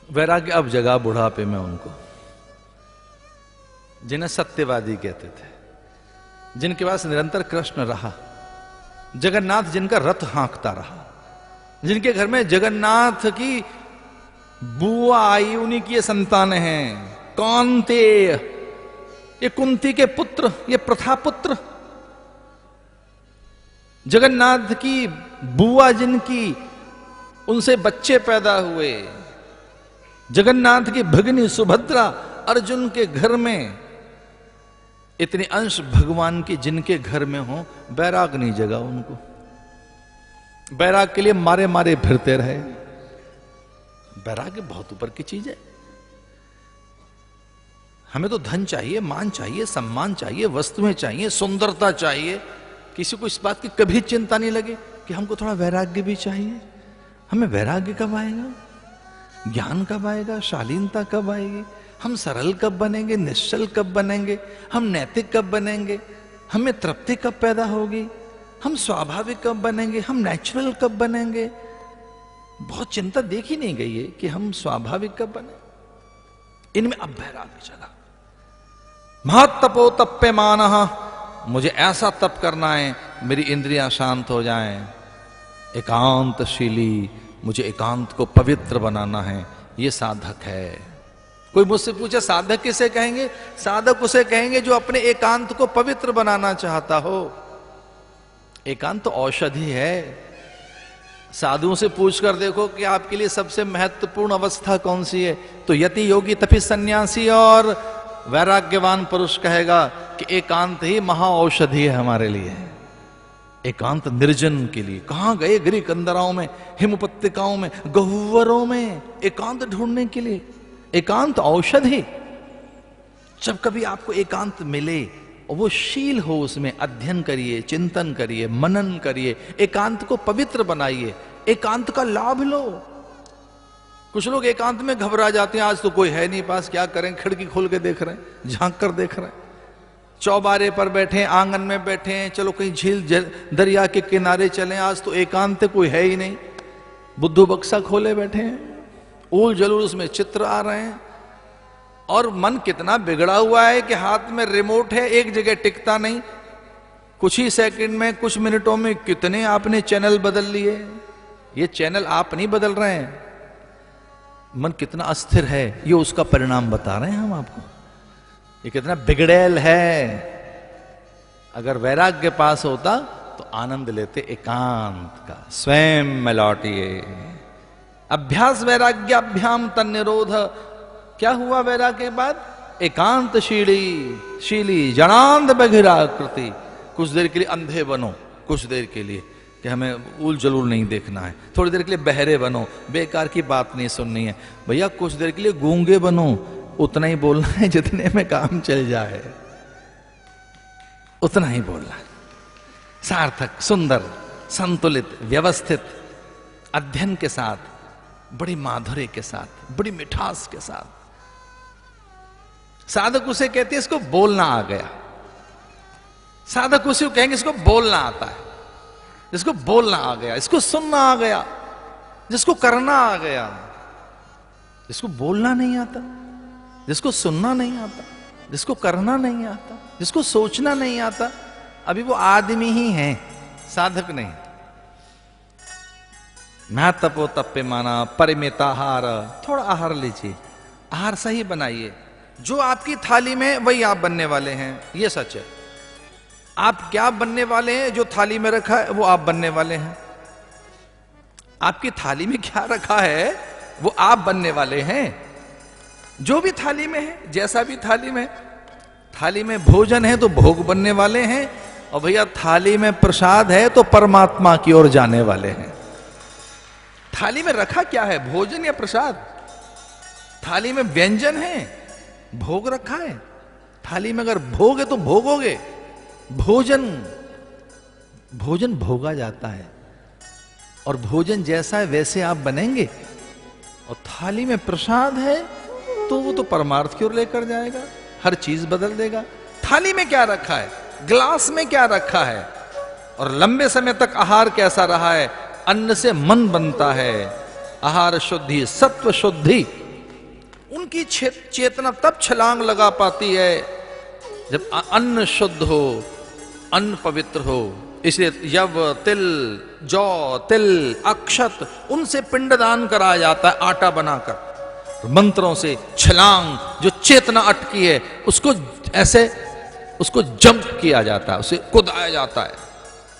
वैराग्य अब जगा बुढ़ापे में उनको, जिन्हें सत्यवादी कहते थे, जिनके पास निरंतर कृष्ण रहा, जगन्नाथ जिनका रथ हाँकता रहा, जिनके घर में जगन्नाथ की बुआ आई, उन्हीं की ये संतान हैं। कौन्तेय, ये कुंती के पुत्र, ये प्रथा पुत्र, जगन्नाथ की बुआ जिनकी, उनसे बच्चे पैदा हुए। जगन्नाथ की भगिनी सुभद्रा, अर्जुन के घर में इतने अंश भगवान की जिनके घर में हो, बैराग नहीं जगा उनको। बैराग के लिए मारे मारे फिरते रहे। बैराग बहुत ऊपर की चीज है। हमें तो धन चाहिए, मान चाहिए, सम्मान चाहिए, वस्तुएं चाहिए, सुंदरता चाहिए। किसी को इस बात की कभी चिंता नहीं लगे कि हमको थोड़ा वैराग्य भी चाहिए। हमें वैराग्य कब आएगा? ज्ञान कब आएगा? शालीनता कब आएगी? हम सरल कब बनेंगे? निश्चल कब बनेंगे? हम नैतिक कब बनेंगे? हमें तृप्ति कब पैदा होगी? हम स्वाभाविक कब बनेंगे? हम नेचुरल कब बनेंगे? बहुत चिंता देखी नहीं गई है कि हम स्वाभाविक कब बने। इनमें अब वैराग्य जगा। महत्तपो तप्यमानः, मुझे ऐसा तप करना है मेरी इंद्रियां शांत हो जाएं। एकांतशीली, मुझे एकांत को पवित्र बनाना है, ये साधक है। कोई मुझसे पूछे साधक किसे कहेंगे? साधक उसे कहेंगे जो अपने एकांत को पवित्र बनाना चाहता हो। एकांत तो औषधि है। साधुओं से पूछकर देखो कि आपके लिए सबसे महत्वपूर्ण अवस्था कौन सी है, तो यति, योगी, तपि, सन्यासी और वैराग्यवान पुरुष कहेगा कि एकांत ही महा औषधि है हमारे लिए। एकांत निर्जन के लिए। कहां गए? गिरि कंदराओं में, हिम उपत्यकाओं में, गहुवरों में एकांत ढूंढने के लिए। एकांत औषधि। जब कभी आपको एकांत मिले और वो शील हो, उसमें अध्ययन करिए, चिंतन करिए, मनन करिए, एकांत को पवित्र बनाइए, एकांत का लाभ लो। कुछ लोग एकांत में घबरा जाते हैं, आज तो कोई है नहीं पास, क्या करें? खिड़की खोल के देख रहे हैं, झांक कर देख रहे हैं, चौबारे पर बैठे, आंगन में बैठे हैं, चलो कहीं झील दरिया के किनारे चलें, आज तो एकांत कोई है ही नहीं। बुद्धू बक्सा खोले बैठे हैं, ऊल जलूल उसमें चित्र आ रहे हैं, और मन कितना बिगड़ा हुआ है कि हाथ में रिमोट है, एक जगह टिकता नहीं। कुछ ही सेकंड में, कुछ मिनटों में कितने आपने चैनल बदल लिए। ये चैनल आप नहीं बदल रहे हैं। मन कितना अस्थिर है, ये उसका परिणाम बता रहे हैं हम आपको। ये कितना बिगड़ैल है। अगर वैराग्य पास होता तो आनंद लेते एकांत का। स्वयं में लौटिए। अभ्यास वैराग्याभ्याम तन्निरोध। क्या हुआ वैराग्य के बाद? एकांत शीली जनांद बघिराकृति। कुछ देर के लिए अंधे बनो, कुछ देर के लिए कि हमें ऊल जलूल नहीं देखना है। थोड़ी देर के लिए बहरे बनो, बेकार की बात नहीं सुननी है। भैया कुछ देर के लिए गूंगे बनो, उतना ही बोलना है जितने में काम चल जाए, उतना ही बोलना है। सार्थक, सुंदर, संतुलित, व्यवस्थित अध्ययन के साथ, बड़ी माधुर्य के साथ, बड़ी मिठास के साथ। साधक उसे कहते हैं इसको बोलना आ गया। साधक उसे कहेंगे इसको बोलना आता है, जिसको बोलना आ गया, इसको सुनना आ गया, जिसको करना आ गया। जिसको बोलना नहीं आता, जिसको सुनना नहीं आता, जिसको करना नहीं आता, जिसको सोचना नहीं आता, अभी वो आदमी ही है, साधक नहीं। मैं तपो तप्य माना परिमित आहार। थोड़ा आहार लीजिए, आहार सही बनाइए। जो आपकी थाली में वही आप बनने वाले हैं, ये सच है। आप क्या बनने वाले हैं, जो थाली में रखा है वो आप बनने वाले हैं। आपकी थाली में क्या रखा है वो आप बनने वाले हैं। जो भी थाली में है, जैसा भी थाली में भोजन है तो भोग बनने वाले हैं। और भैया थाली में प्रसाद है तो परमात्मा की ओर जाने वाले हैं। थाली में रखा क्या है, भोजन या प्रसाद? थाली में व्यंजन है, भोग रखा है। थाली में अगर भोग है तो भोगोगे। भोजन भोगा जाता है, और भोजन जैसा है वैसे आप बनेंगे। और थाली में प्रसाद है तो वो तो परमार्थ की ओर लेकर जाएगा, हर चीज बदल देगा। थाली में क्या रखा है, ग्लास में क्या रखा है, और लंबे समय तक आहार कैसा रहा है। अन्न से मन बनता है, आहार शुद्धि, सत्व शुद्धि, उनकी चेतना तब छलांग लगा पाती है जब अन्न शुद्ध हो, अन्न पवित्र हो। इसलिए यव, तिल, जौ, तिल, अक्षत, उनसे पिंडदान कराया जाता है आटा बनाकर। मंत्रों से छलांग, जो चेतना अटकी है उसको ऐसे उसको जंप किया जाता है, उसे कुदाया जाता है।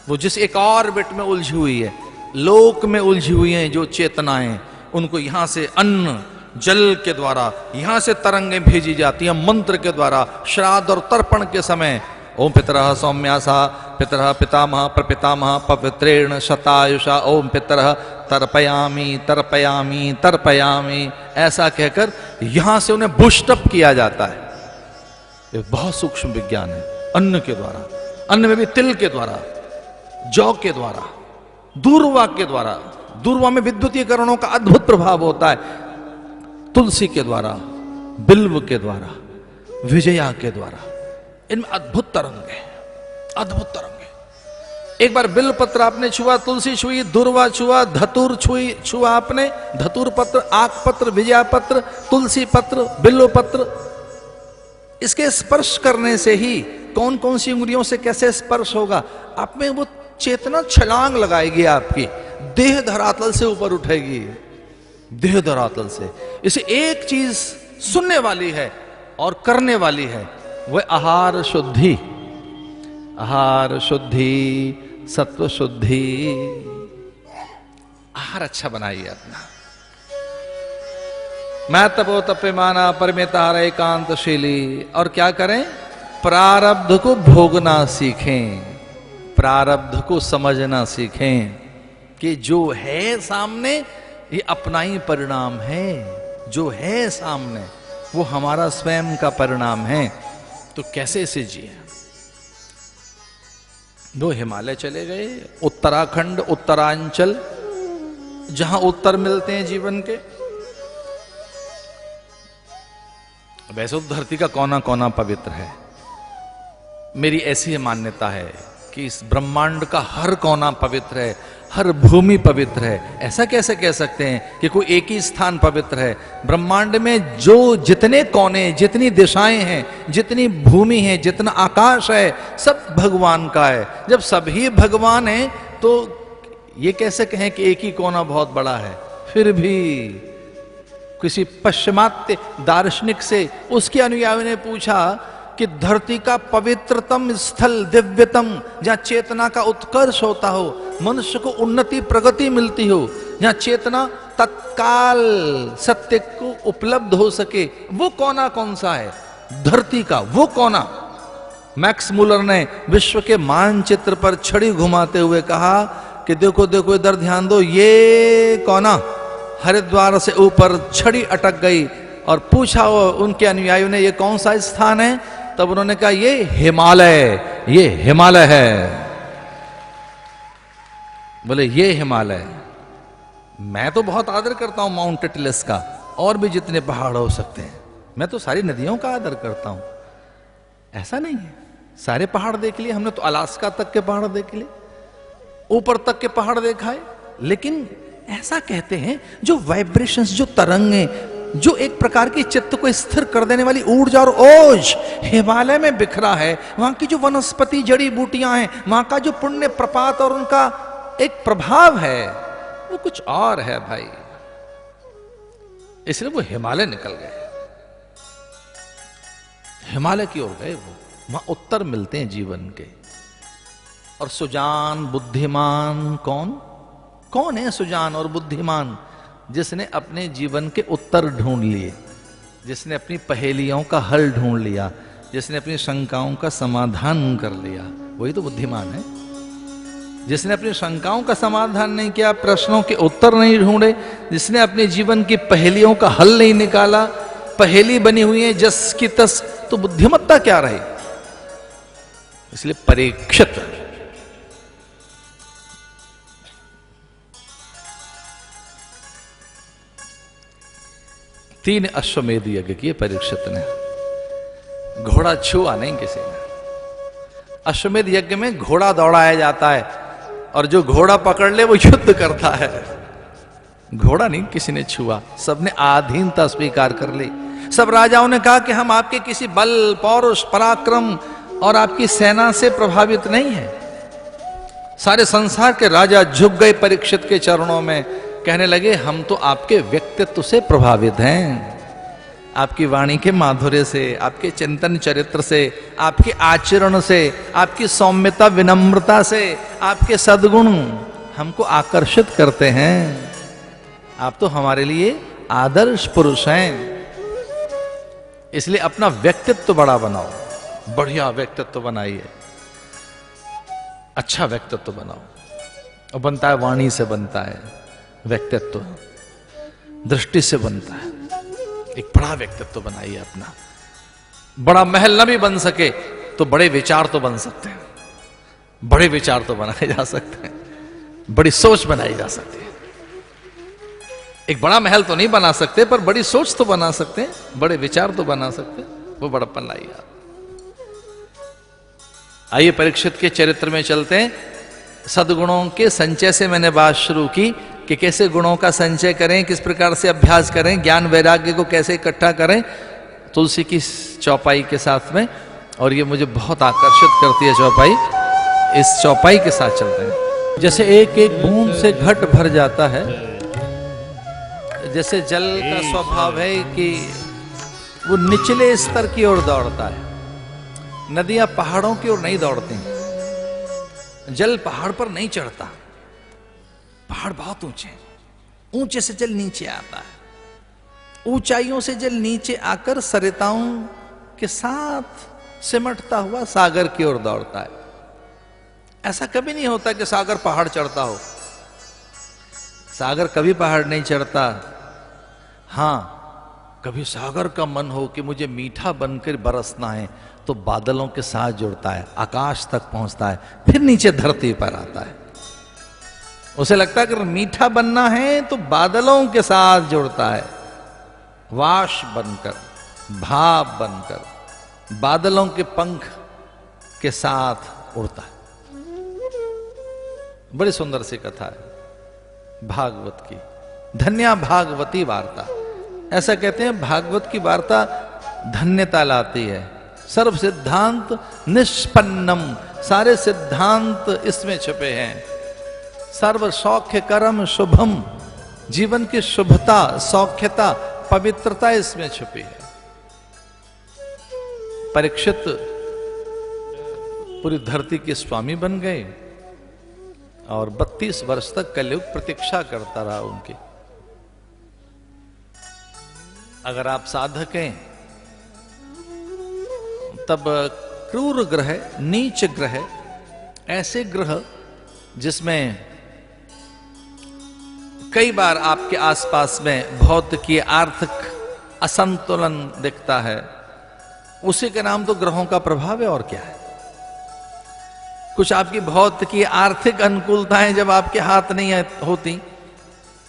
वो जिस एक ऑर्बिट में उलझी हुई है, लोक में उलझी हुई हैं जो चेतनाएं, उनको यहां से अन्न जल के द्वारा यहां से तरंगें भेजी जाती हैं मंत्र के द्वारा। श्राद्ध और तर्पण के समय ओम पितरः सौम्यासा पितरः पितामह प्रपितामह पवित्रेण शतायुषा ओम पितरः तर्पयामी तर्पयामी तर्पयामी, ऐसा कहकर यहां से उन्हें बूस्टअप किया जाता है। ये बहुत सूक्ष्म विज्ञान है। अन्न के द्वारा, अन्न में भी तिल के द्वारा, जौ के द्वारा, दूर्वा के द्वारा। दूर्वा में विद्युतीकरणों का अद्भुत प्रभाव होता है। तुलसी के द्वारा, बिल्व के द्वारा, विजया के द्वारा, इनमें अद्भुत तरंग है, अद्भुत तरंग है। एक बार बिल्व पत्र आपने छुआ, तुलसी छुई, दुर्वा छुआ, धतूर छुआ आपने, धतूर पत्र, आक पत्र, विजया पत्र, तुलसी पत्र, बिल्व पत्र, इसके स्पर्श करने से ही कौन कौन सी उंगलियों से कैसे स्पर्श होगा, आप में वो चेतना छलांग लगाएगी, आपकी देह धरातल से ऊपर उठेगी, देह धरातल से। इसे एक चीज सुनने वाली है और करने वाली है, वह आहार शुद्धि, आहार शुद्धि, सत्व शुद्धि। आहार अच्छा बनाइए अपना। मैं तपो तप्यमाना परमेतार एकांतशीली। और क्या करें? प्रारब्ध को भोगना सीखें, प्रारब्ध को समझना सीखें कि जो है सामने ये अपना ही परिणाम है, जो है सामने वो हमारा स्वयं का परिणाम है। तो कैसे इसे जिए? दो हिमालय चले गए, उत्तराखंड, उत्तरांचल, जहां उत्तर मिलते हैं जीवन के। वैसे तो धरती का कोना कोना पवित्र है। मेरी ऐसी मान्यता है कि इस ब्रह्मांड का हर कोना पवित्र है, हर भूमि पवित्र है। ऐसा कैसे कह सकते हैं कि कोई एक ही स्थान पवित्र है? ब्रह्मांड में जो जितने कोने, जितनी दिशाएं हैं, जितनी भूमि है, जितना आकाश है, सब भगवान का है। जब सभी भगवान हैं तो ये कैसे कहें कि एक ही कोना बहुत बड़ा है? फिर भी किसी पश्चिमात्य दार्शनिक से उसके अनुयायी ने पूछा कि धरती का पवित्रतम स्थल, दिव्यतम, जहां चेतना का उत्कर्ष होता हो, मनुष्य को उन्नति प्रगति मिलती हो, जहां चेतना तत्काल सत्य को उपलब्ध हो सके, वो कोना कौन सा है? धरती का वो कोना। मैक्स मुलर ने विश्व के मानचित्र पर छड़ी घुमाते हुए कहा कि देखो देखो इधर ध्यान दो, ये कोना हरिद्वार से ऊपर छड़ी अटक गई। और पूछा उनके अनुयायियों ने ये कौन सा स्थान है? तब उन्होंने कहा ये हिमालय, ये हिमालय है। बोले ये हिमालय। मैं तो बहुत आदर करता हूं माउंट एटलस का, और भी जितने पहाड़ हो सकते हैं। मैं तो सारी नदियों का आदर करता हूं, ऐसा नहीं है। सारे पहाड़ देख लिए हमने, तो अलास्का तक के पहाड़ देख लिए, ऊपर तक के पहाड़ देखा है। लेकिन ऐसा कहते हैं जो वाइब्रेशंस, जो तरंगे, जो एक प्रकार की चित्त को स्थिर कर देने वाली ऊर्जा और ओज हिमालय में बिखरा है। वहां की जो वनस्पति, जड़ी बूटियां हैं, वहां का जो पुण्य प्रपात और उनका एक प्रभाव है, वो कुछ और है भाई। इसलिए वो हिमालय निकल गए, हिमालय की ओर गए। वो वहां उत्तर मिलते हैं जीवन के। और सुजान, बुद्धिमान कौन कौन है? सुजान और बुद्धिमान जिसने अपने जीवन के उत्तर ढूंढ लिए, जिसने अपनी पहेलियों का हल ढूंढ लिया, जिसने अपनी शंकाओं का समाधान कर लिया, वही तो बुद्धिमान है। जिसने अपनी शंकाओं का समाधान नहीं किया, प्रश्नों के उत्तर नहीं ढूंढे, जिसने अपने जीवन की पहेलियों का हल नहीं निकाला, पहेली बनी हुई है जस की तस, तो बुद्धिमत्ता क्या रही? इसलिए परीक्षित, तीन अश्वमेध यज्ञ किए परीक्षित ने। घोड़ा छुआ नहीं किसी ने। अश्वमेध यज्ञ में घोड़ा दौड़ाया जाता है, और जो घोड़ा पकड़ ले वो युद्ध करता है। घोड़ा नहीं किसी ने छुआ, सबने आधीनता स्वीकार कर ली। सब राजाओं ने कहा कि हम आपके किसी बल, पौरुष, पराक्रम और आपकी सेना से प्रभावित नहीं है। सारे संसार के राजा झुक गए परीक्षित के चरणों में, कहने लगे हम तो आपके व्यक्तित्व से प्रभावित हैं, आपकी वाणी के माधुर्य से, आपके चिंतन चरित्र से, आपके आचरण से, आपकी सौम्यता विनम्रता से, आपके सद्गुण हमको आकर्षित करते हैं। आप तो हमारे लिए आदर्श पुरुष हैं। इसलिए अपना व्यक्तित्व बड़ा बनाओ, बढ़िया व्यक्तित्व बनाइए, अच्छा व्यक्तित्व बनाओ। और बनता है वाणी से, बनता है व्यक्तित्व, दृष्टि से बनता है। एक बड़ा व्यक्तित्व बनाइए अपना। बड़ा महल न भी बन सके तो बड़े विचार तो बन सकते हैं, बड़े विचार तो बनाए जा सकते हैं, बड़ी सोच बनाई जा सकती है। एक बड़ा महल तो नहीं बना सकते, पर बड़ी सोच तो बना सकते हैं, बड़े विचार तो बना सकते हैं। वो बड़प्पन लाइए आप। आइए परीक्षित के चरित्र में चलते हैं। सद्गुणों के संचय से मैंने बात शुरू की कि कैसे गुणों का संचय करें, किस प्रकार से अभ्यास करें, ज्ञान वैराग्य को कैसे इकट्ठा करें, तुलसी की चौपाई के साथ में। और ये मुझे बहुत आकर्षित करती है चौपाई। इस चौपाई के साथ चलते हैं। जैसे एक एक बूंद से घट भर जाता है, जैसे जल का स्वभाव है कि वो निचले स्तर की ओर दौड़ता है। नदियां पहाड़ों की ओर नहीं दौड़ती, जल पहाड़ पर नहीं चढ़ता, पहाड़ बहुत ऊंचे हैं, ऊंचे से जल नीचे आता है, ऊंचाइयों से जल नीचे आकर सरिताओं के साथ सिमटता हुआ सागर की ओर दौड़ता है। ऐसा कभी नहीं होता कि सागर पहाड़ चढ़ता हो, सागर कभी पहाड़ नहीं चढ़ता। हां, कभी सागर का मन हो कि मुझे मीठा बनकर बरसना है तो बादलों के साथ जुड़ता है, आकाश तक पहुंचता है, फिर नीचे धरती पर आता है। उसे लगता है कि मीठा बनना है तो बादलों के साथ जुड़ता है, वाश बनकर, भाप बनकर, बादलों के पंख के साथ उड़ता है। बड़ी सुंदर सी कथा है भागवत की, धन्या भागवती वार्ता। ऐसा कहते हैं भागवत की वार्ता धन्यता लाती है। सर्व सिद्धांत निष्पन्नम, सारे सिद्धांत इसमें छुपे हैं। सर्व सौख्य कर्म शुभम, जीवन की शुभता, सौख्यता, पवित्रता इसमें छुपी है। परीक्षित पूरी धरती के स्वामी बन गए और 32 वर्ष तक कलयुग प्रतीक्षा करता रहा उनकी। अगर आप साधक हैं तब क्रूर ग्रह, नीच ग्रह, ऐसे ग्रह जिसमें कई बार आपके आसपास में भौतिकी, आर्थिक असंतुलन दिखता है, उसी के नाम तो ग्रहों का प्रभाव है। और क्या है? कुछ आपकी भौतिकी, आर्थिक अनुकूलताएं जब आपके हाथ नहीं होती,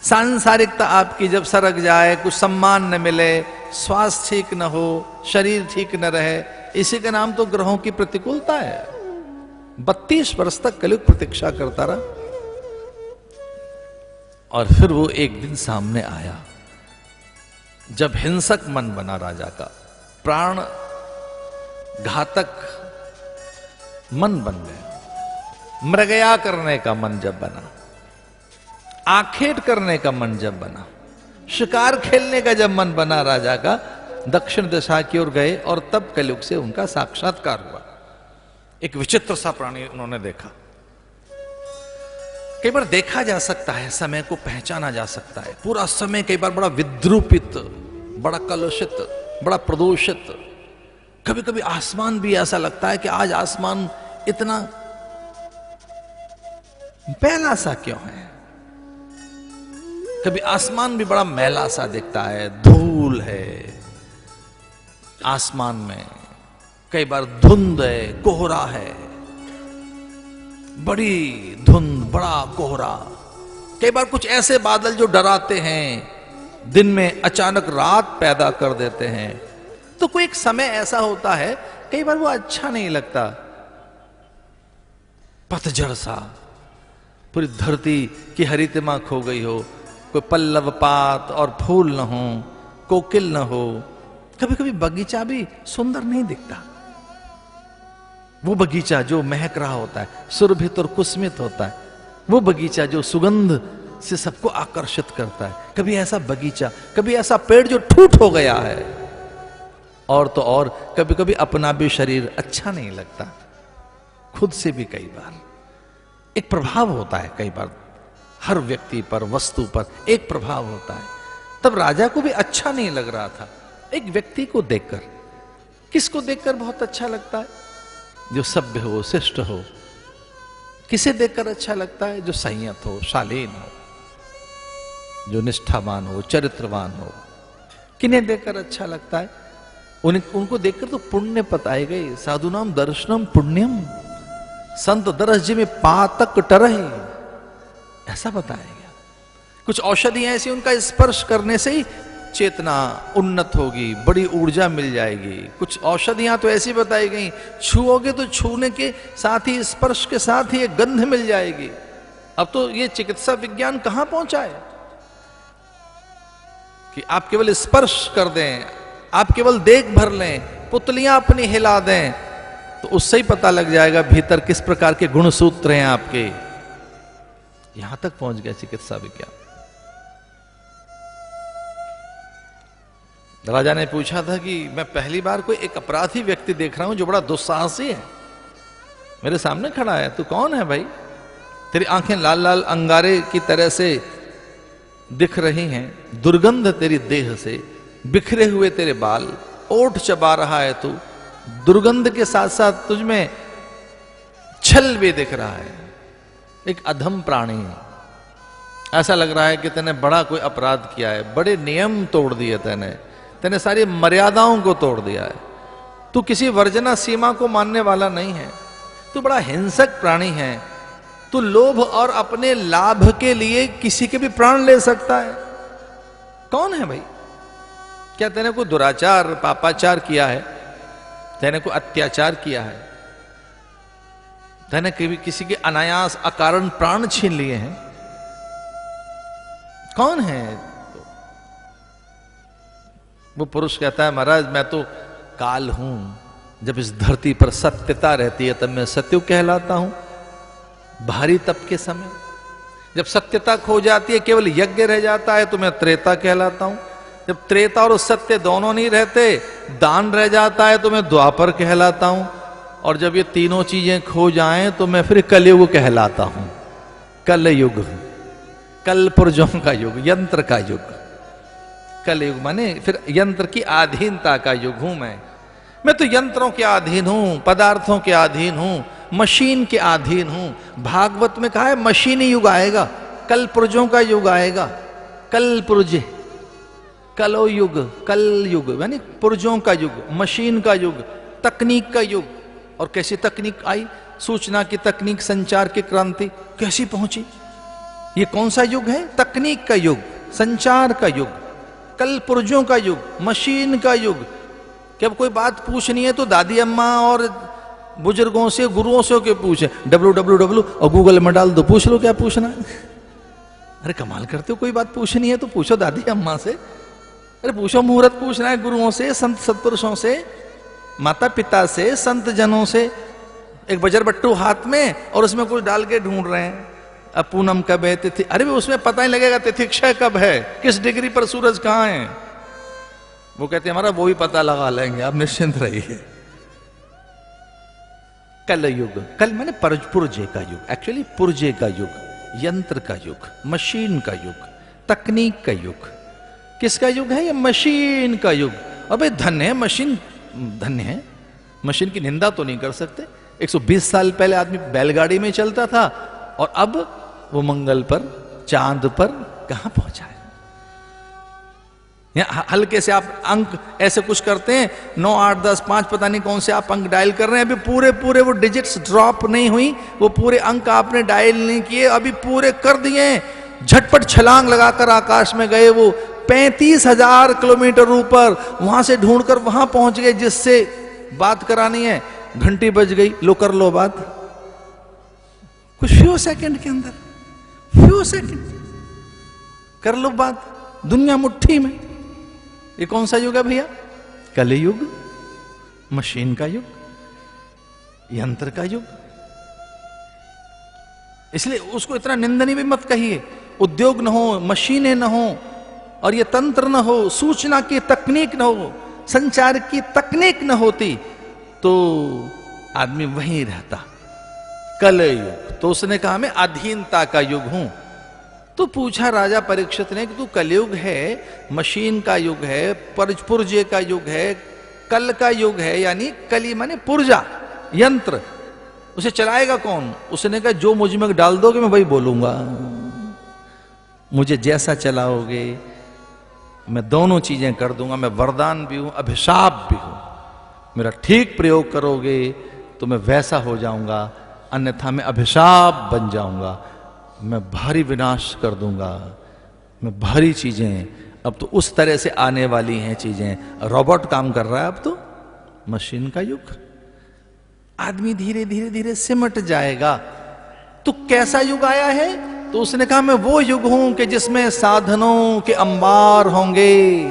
सांसारिकता आपकी जब सरक जाए, कुछ सम्मान न मिले, स्वास्थ्य ठीक न हो, शरीर ठीक न रहे, इसी का नाम तो ग्रहों की प्रतिकूलता है। 32 वर्ष तक कलयुग प्रतीक्षा करता रहा और फिर वो एक दिन सामने आया जब हिंसक मन बना राजा का, प्राण घातक मन बन गया, मृगया करने का मन जब बना, आखेट करने का मन जब बना, शिकार खेलने का जब मन बना राजा का, दक्षिण दिशा की ओर गए और तब कलयुग से उनका साक्षात्कार हुआ। एक विचित्र सा प्राणी उन्होंने देखा। कई बार देखा जा सकता है, समय को पहचाना जा सकता है, पूरा समय कई बार बड़ा विद्रूपित, बड़ा कलुषित, बड़ा प्रदूषित। कभी कभी आसमान भी ऐसा लगता है कि आज आसमान इतना मैला सा क्यों है। कभी आसमान भी बड़ा मैला सा दिखता है, धूल है आसमान में, कई बार धुंध है, कोहरा है, बड़ी धुंध, बड़ा कोहरा। कई बार कुछ ऐसे बादल जो डराते हैं, दिन में अचानक रात पैदा कर देते हैं। तो कोई एक समय ऐसा होता है, कई बार वो अच्छा नहीं लगता, पतझड़ सा, पूरी धरती की हरितिमा खो गई हो, कोई पल्लव पात और फूल न हो, कोकिल न हो, कभी कभी बगीचा भी सुंदर नहीं दिखता। वो बगीचा जो महक रहा होता है, सुरभित और कुसमित होता है, वो बगीचा जो सुगंध से सबको आकर्षित करता है, कभी ऐसा बगीचा, कभी ऐसा पेड़ जो ठूठ हो गया है, और तो और कभी कभी अपना भी शरीर अच्छा नहीं लगता, खुद से भी कई बार एक प्रभाव होता है, कई बार हर व्यक्ति पर, वस्तु पर एक प्रभाव होता है। तब राजा को भी अच्छा नहीं लग रहा था एक व्यक्ति को देखकर। किसको देखकर बहुत अच्छा लगता है? जो सभ्य हो, शिष्ट हो। किसे देखकर अच्छा लगता है? जो संयत हो, शालीन हो, जो निष्ठावान हो, चरित्रवान हो। किन्हें देखकर अच्छा लगता है? उनको देखकर तो पुण्य बताए गए, साधु नाम दर्शनम पुण्यम, संत दरस जी में पातक टरहे, ऐसा बताया गया। कुछ औषधियां ऐसी, उनका स्पर्श करने से ही चेतना उन्नत होगी, बड़ी ऊर्जा मिल जाएगी। कुछ औषधियां तो ऐसी बताई गई, छुओगे तो छूने के साथ ही, स्पर्श के साथ ही एक गंध मिल जाएगी। अब तो ये चिकित्सा विज्ञान कहां पहुंचा है कि आप केवल स्पर्श कर दें, आप केवल देख भर लें, पुतलियां अपनी हिला दें, तो उससे ही पता लग जाएगा भीतर किस प्रकार के गुणसूत्र हैं आपके। यहां तक पहुंच गया चिकित्सा विज्ञान। राजा ने पूछा था कि मैं पहली बार कोई एक अपराधी व्यक्ति देख रहा हूं जो बड़ा दुस्साहसी है, मेरे सामने खड़ा है। तू कौन है भाई? तेरी आंखें लाल लाल अंगारे की तरह से दिख रही हैं, दुर्गंध तेरी देह से, बिखरे हुए तेरे बाल, ओठ चबा रहा है तू, दुर्गंध के साथ साथ तुझमें छल भी दिख रहा है। एक अधम प्राणी, ऐसा लग रहा है कि तूने बड़ा कोई अपराध किया है, बड़े नियम तोड़ दिए, तूने सारी मर्यादाओं को तोड़ दिया है। तू किसी वर्जना सीमा को मानने वाला नहीं है, तू बड़ा हिंसक प्राणी है, तू लोभ और अपने लाभ के लिए किसी के भी प्राण ले सकता है। कौन है भाई? क्या तूने कोई दुराचार, पापाचार किया है? तूने कोई अत्याचार किया है? तूने कभी किसी के अनायास अकारण प्राण छीन लिए हैं? कौन है? वो पुरुष कहता है, महाराज मैं तो काल हूं, जब इस धरती पर सत्यता रहती है तब मैं सत्युग कहलाता हूं। भारी तप के समय जब सत्यता खो जाती है, केवल यज्ञ रह जाता है, तो मैं त्रेता कहलाता हूं। जब त्रेता और सत्य दोनों नहीं रहते, दान रह जाता है, तो मैं द्वापर कहलाता हूं। और जब ये तीनों चीजें खो जाएं तो मैं फिर कलयुग कहलाता हूं। कलयुग, कल पुर्जों का युग, यंत्र का युग। कलयुग माने फिर यंत्र की अधीनता का युग हूं मैं तो यंत्रों के अधीन हूं, पदार्थों के अधीन हूं, मशीन के अधीन हूं। भागवत में कहा है मशीनी युग आएगा, कल पुर्जों का युग आएगा। कल पुर्जे, कलो युग, कल युग यानी पुर्जों का युग, मशीन का युग, तकनीक का युग। और कैसी तकनीक आई? सूचना की तकनीक, संचार की क्रांति कैसी पहुंची? ये कौन सा युग है? तकनीक का युग, संचार का युग, कल पुर्जों का युग, मशीन का युग। कि अब कोई बात पूछनी है तो दादी अम्मा और बुजुर्गों से, गुरुओं से के पूछे, www और गूगल में डाल दो, पूछ लो क्या पूछना है। अरे कमाल करते हो, कोई बात पूछनी है तो पूछो दादी अम्मा से, अरे पूछो मुहूर्त पूछना है गुरुओं से, संत सत्पुरुषों से, माता पिता से, संत जनों से। एक बजरबट्टू हाथ में और उसमें कुछ डाल के ढूंढ रहे हैं, अब पूनम कब है, तिथि, अरे उसमें पता ही लगेगा तिथि क्षय कब है, किस डिग्री पर सूरज कहां है। वो कहते हैं हमारा वो भी पता लगा लेंगे, आप निश्चिंत रहिए। कल युग, कल मैंने पुर्जे का युग, एक्चुअली पुर्जे का युग, यंत्र का युग, मशीन का युग, तकनीक का युग। किसका युग है? ये मशीन का युग। अबे धन्य है मशीन, धन्य है मशीन की निंदा तो नहीं कर सकते। 120 साल पहले आदमी बैलगाड़ी में चलता था और अब वो मंगल पर, चांद पर कहां पहुंचा है। हल्के से आप अंक ऐसे कुछ करते हैं, 9, 8, 10, 5 पता नहीं कौन से आप अंक डायल कर रहे हैं, अभी पूरे पूरे वो डिजिट्स ड्रॉप नहीं हुई, वो पूरे अंक आपने डायल नहीं किए, अभी पूरे कर दिए, झटपट छलांग लगाकर आकाश में गए, वो 35,000 किलोमीटर ऊपर, वहां से ढूंढकर वहां पहुंच गए जिससे बात करानी है। घंटी बज गई, लो कर लो बात, कुछ फ्यू सेकंड के अंदर, फ्यू सेकंड कर लो बात, दुनिया मुट्ठी में। ये कौन सा युग है भैया? कलयुग मशीन का युग, यंत्र का युग। इसलिए उसको इतना निंदनीय भी मत कहिए। उद्योग न हो, मशीनें न हो, और ये तंत्र न हो, सूचना की तकनीक न हो, संचार की तकनीक न होती तो आदमी वहीं रहता। कलयुग तो उसने कहा मैं अधीनता का युग हूं। तो पूछा राजा परीक्षित ने कि तू कलयुग है, मशीन का युग है, पुर्जे का युग है, कल का युग है, यानी कली माने पुर्जा, यंत्र, उसे चलाएगा कौन? उसने कहा जो मुझ में डाल दोगे मैं वही बोलूंगा, मुझे जैसा चलाओगे मैं दोनों चीजें कर दूंगा। मैं वरदान भी हूं, अभिशाप भी हूं। मेरा ठीक प्रयोग करोगे तो मैं वैसा हो जाऊंगा, अन्यथा मैं अभिशाप बन जाऊंगा, मैं भारी विनाश कर दूंगा। मैं भारी चीजें, अब तो उस तरह से आने वाली हैं चीजें। रोबोट काम कर रहा है अब तो, मशीन का युग। आदमी धीरे धीरे धीरे सिमट जाएगा। तो कैसा युग आया है? तो उसने कहा मैं वो युग हूं कि जिसमें साधनों के अंबार होंगे,